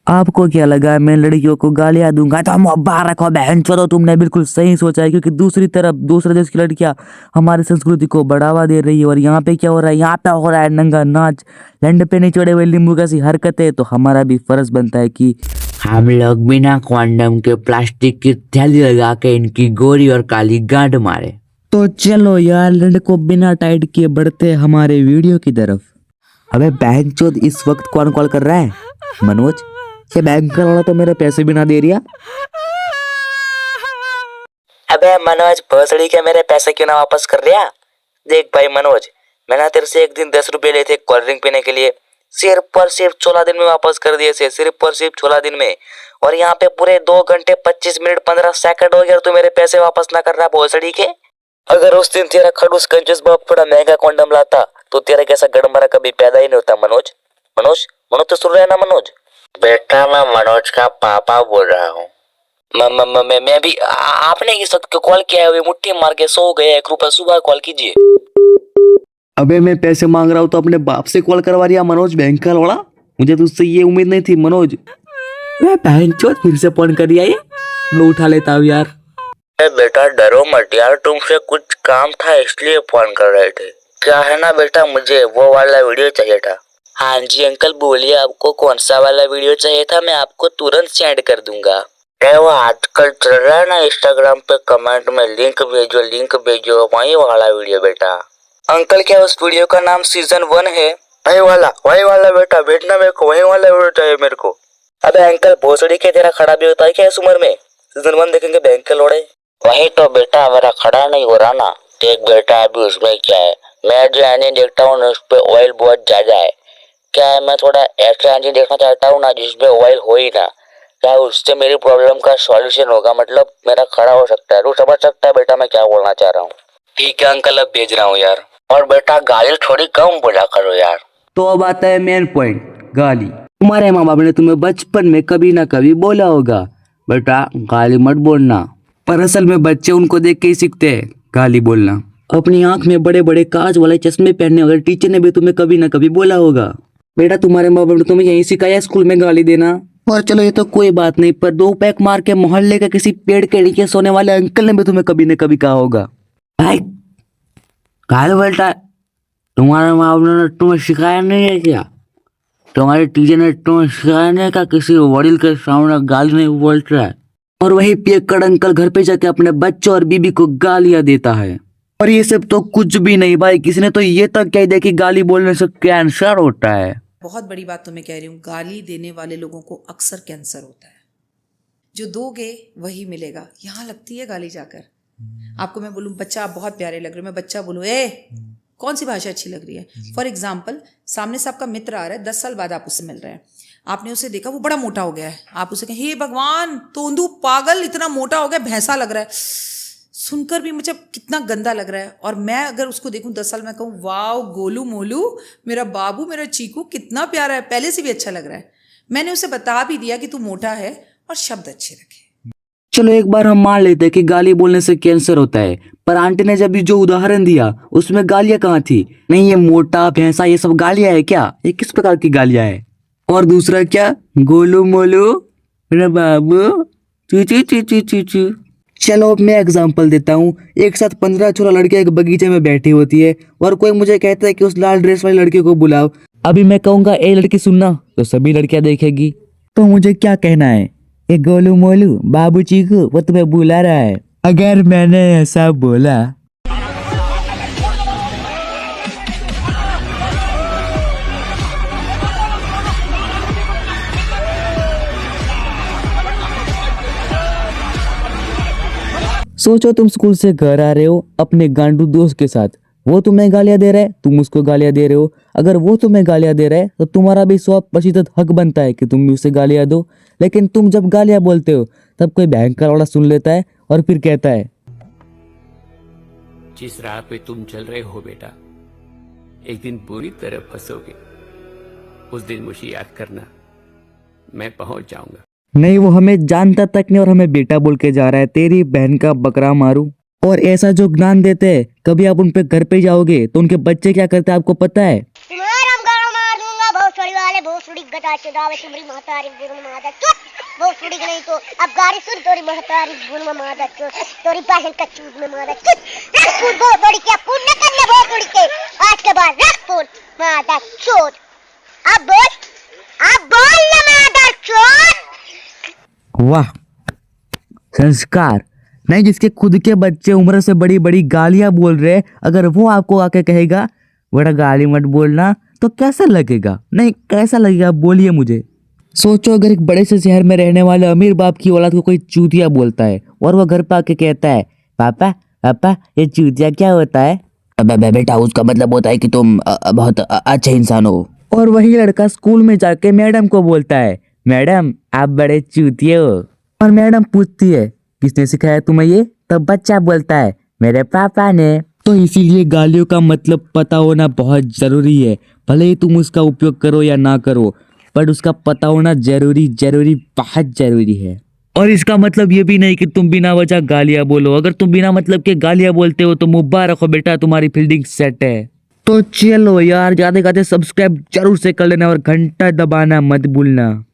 आपको क्या लगा मैं लड़कियों को गालियां दूंगा? तो मुबारक हो बहन चोदो, तुमने बिल्कुल सही सोचा है, क्योंकि दूसरी तरफ दूसरे देश की लड़कियां हमारी संस्कृति को बढ़ावा दे रही है। और यहाँ पे क्या हो रहा है? यहाँ पे हो रहा है नंगा नाच, लंड पे नहीं चढ़े हुए नींबू कैसी हरकतें। तो हमारा भी फर्ज बनता है कि हम लोग बिना कॉन्डम के प्लास्टिक की थैली लगा के इनकी गोरी और काली गांड मारे। तो चलो यार लड़को बिना टाइट किए बढ़ते हमारे वीडियो की तरफ। अबे बहन चोद, इस वक्त कौन कॉल कर रहा है? मनोज? ये बैंक वाला तो मेरे पैसे भी ना दे रिया। अबे मनोज भोसड़ी के मेरे पैसे क्यों ना वापस कर रिया? देख भाई मनोज, मैंने तेरे से एक दिन 10 रुपए लिए थे कोल्ड ड्रिंक पीने के लिए, सिर्फ और सिर्फ 16 दिन में वापस कर दिए थे, सिर्फ और सिर्फ 16 दिन में। और यहाँ पे पूरे 2 घंटे 25 मिनट 15 सेकंड हो गया, तू मेरे पैसे वापस ना कर रहा भोसड़ी के। अगर उस दिन तेरा खड़ूस कंजूस बाप थोड़ा महंगा कॉन्डम लाता तो तेरा कैसा गड़मरा कभी पैदा ही नहीं होता। मनोज मनोज मनोज तो सुन रहा है ना मनोज? बेटा मैं मनोज का पापा बोल रहा हूँ। मैं भी आपने इस वक्त कॉल किया है, मुट्ठी मार के सो गए, 1 रुपया सुबह कॉल कीजिए। अबे मैं पैसे मांग रहा हूँ तो अपने बाप से कॉल करवा रिया मनोज बैंक वाला? मुझे तुझसे ये उम्मीद नहीं थी मनोज। मैं बहन चोद फिर से फोन कर दिया, ये मैं उठा लेता हूँ यार। बेटा डरो मत यार, तुमसे कुछ काम था इसलिए फोन कर रहे थे। क्या है ना बेटा, मुझे वो वाला वीडियो चाहिए था। हाँ जी अंकल बोलिए, आपको कौन सा वाला वीडियो चाहिए था? मैं आपको तुरंत सेंड कर दूंगा। वो आजकल चल रहा है ना इंस्टाग्राम पे, कमेंट में लिंक भेजो वही वाला वीडियो बेटा। अंकल क्या उस वीडियो का नाम सीजन 1 है? वही वाला बेटा, भेजना मेरे को, वही वाला वीडियो चाहिए मेरे को। अबे अंकल भोसड़ी के तेरा खड़ा भी होता है क्या इस उम्र में? सीजन 1 देखेंगे बैंक के लोड़े। वही तो बेटा, मेरा खड़ा नहीं हो रहा ना। देख बेटा अभी उसमें क्या है, मैं जो एनिमे देखता हूँ उस पे ऑयल बहुत ज्यादा है। क्या है, मैं थोड़ा ऐसा एनिमे देखना चाहता हूँ ना जिसमें ऑयल हो ही ना। क्या उससे मेरी प्रॉब्लम का सॉल्यूशन होगा, मतलब मेरा खड़ा हो सकता है। तू समझ सकता है बेटा मैं क्या बोलना चाह रहा हूँ? ठीक है अंकल, अब भेज रहा हूँ यार। और बेटा गाली थोड़ी कम बोला करो यार। तो अब आता है मेन पॉइंट, गाली। तुम्हारे माँ बाप ने तुम्हें बचपन में कभी ना कभी बोला होगा बेटा गाली मत बोलना, पर असल में बच्चे उनको देख के ही सीखते हैं गाली बोलना। अपनी आंख में बड़े बड़े कांच वाले चश्मे पहनने वाले टीचर ने भी तुम्हें कभी ना कभी बोला होगा बेटा तुम्हारे माँ बाप ने तुम्हें यही सिखाया स्कूल में गाली देना। और चलो ये तो कोई बात नहीं, पर 2 पैक मार के मोहल्ले के किसी पेड़ के नीचे सोने वाले अंकल ने भी तुम्हें कभी न कभी कहा होगा भाई गाली बोलता है। तुम्हारे माँ बाप ने तुम्हें सिखाया नहीं है क्या? तुम्हारे टीचर ने तुम्हें सिखाया नहीं का किसी वडील के सामने गाली नहीं बोलता है? और वही पियक्कड़ अंकल घर पे जाके अपने बच्चों और बीबी को गालियां देता है। और ये सब तो कुछ भी नहीं भाई, किसी ने तो ये तक कह दिया कि गाली बोलने से कैंसर होता है। बहुत बड़ी बात तो मैं कह रही हूँ, गाली देने वाले लोगों को अक्सर कैंसर होता है। जो दोगे वही मिलेगा। यहाँ लगती है गाली जाकर। आपको मैं बोलूँ बच्चा आप बहुत प्यारे लग रहे हो, मैं बच्चा बोलूँ कौन सी भाषा अच्छी लग रही है? फॉर एग्जाम्पल सामने से आपका मित्र आ रहा है, 10 साल बाद आप उससे मिल रहे हैं, आपने उसे देखा वो बड़ा मोटा हो गया है, आप उसे कहें हे भगवान तोंदू पागल इतना मोटा हो गया, भैंसा लग रहा है, सुनकर भी मुझे कितना गंदा लग रहा है। और मैं अगर उसको देखूं 10 साल में कहूँ वाओ गोलू मोलू मेरा बाबू मेरा चीकू कितना प्यारा है, पहले से भी अच्छा लग रहा है। मैंने उसे बता भी दिया कि तू मोटा है और शब्द अच्छे रखे। चलो एक बार हम मान लेते हैं कि गाली बोलने से कैंसर होता है, पर आंटी ने जब जो उदाहरण दिया उसमें गालियां कहाँ थी? नहीं ये मोटा भैंसा ये सब गालियां है क्या? ये किस प्रकार की गालियां है? और दूसरा क्या, गोलू मोलू मेरा बाबू चू चू चू चू चू चू। चलो अब मैं एग्जांपल देता हूँ। एक साथ 15-16 लड़कियां एक बगीचे में बैठी होती है और कोई मुझे कहता है कि उस लाल ड्रेस वाली लड़की को बुलाओ। अभी मैं कहूंगा ए लड़की सुनना, तो सभी लड़कियां देखेगी। तो मुझे क्या कहना है? ए गोलू मोलू बाबू चीकू वो तुम्हें बुला रहा है। अगर मैंने ऐसा बोला सोचो तुम स्कूल से घर आ रहे हो अपने गांडू दोस्त के साथ, वो तुम्हें गालियां दे रहा है, तुम उसको गालियां दे रहे हो। अगर वो तुम्हें गालियां दे रहा है तो तुम्हारा भी 100% हक बनता है कि तुम भी उसे गालियां दो। लेकिन तुम जब गालियां बोलते हो तब कोई बैंक का लौड़ा सुन लेता है और फिर कहता है जिस राह पे तुम चल रहे हो बेटा एक दिन पूरी तरह फंसोगे, उस दिन मुझे याद करना, मैं पहुंच जाऊंगा। नहीं वो हमें जानता तक नहीं और हमें बेटा बोल के जा रहा है, तेरी बहन का बकरा मारू। और ऐसा जो ज्ञान देते हैं, कभी आप उन पे घर पे जाओगे तो उनके बच्चे क्या करते हैं आपको पता है? तुम्हारा गाना मार दूंगा भोसड़ी वाले भोसड़ी गटा चुदावे तुम्हारी महतारी गुरु मादा चुप वो सुड़ी नहीं तो अब गाड़ी सुन तोरी महतारी गुरु मादा चुप तोरी बहन का चूत में मादा चुप रख फोन बहुत बड़ी क्या फोन न करना बहुत बड़ी के आज के बाद रख फोन मादा चोद अब बोल ना मादा चोद। वाह, संस्कार नहीं। जिसके खुद के बच्चे उम्र से बड़ी बड़ी गालियां बोल रहे, अगर वो आपको आके कहेगा बेटा गाली मत बोलना, तो कैसा लगेगा? नहीं, कैसा लगेगा बोलिए मुझे। सोचो अगर एक बड़े से शहर में रहने वाले अमीर बाप की औलाद को कोई चूतिया बोलता है और वो घर पे आके कहता है पापा पापा ये चूतिया क्या होता है? बेटा उसका मतलब होता है कि तुम बहुत अच्छे इंसान हो। और वही लड़का स्कूल में जाके मैडम को बोलता है मैडम आप बड़े चूतिए हो। और मैडम पूछती है किसने सिखाया तुम्हें ये? तब बच्चा बोलता है मेरे पापा ने। तो इसीलिए गालियों का मतलब पता होना बहुत जरूरी है। भले ही तुम उसका उपयोग करो या ना करो, पर उसका पता होना जरूरी बहुत जरूरी है। और इसका मतलब ये भी नहीं कि तुम बिना वजह गालियां बोलो। अगर तुम बिना मतलब के गालियां बोलते हो तो मुबारक हो बेटा, तुम्हारी फील्डिंग सेट है। तो चलो यार, जाते जाते सब्सक्राइब जरूर से कर लेना और घंटा दबाना मत भूलना।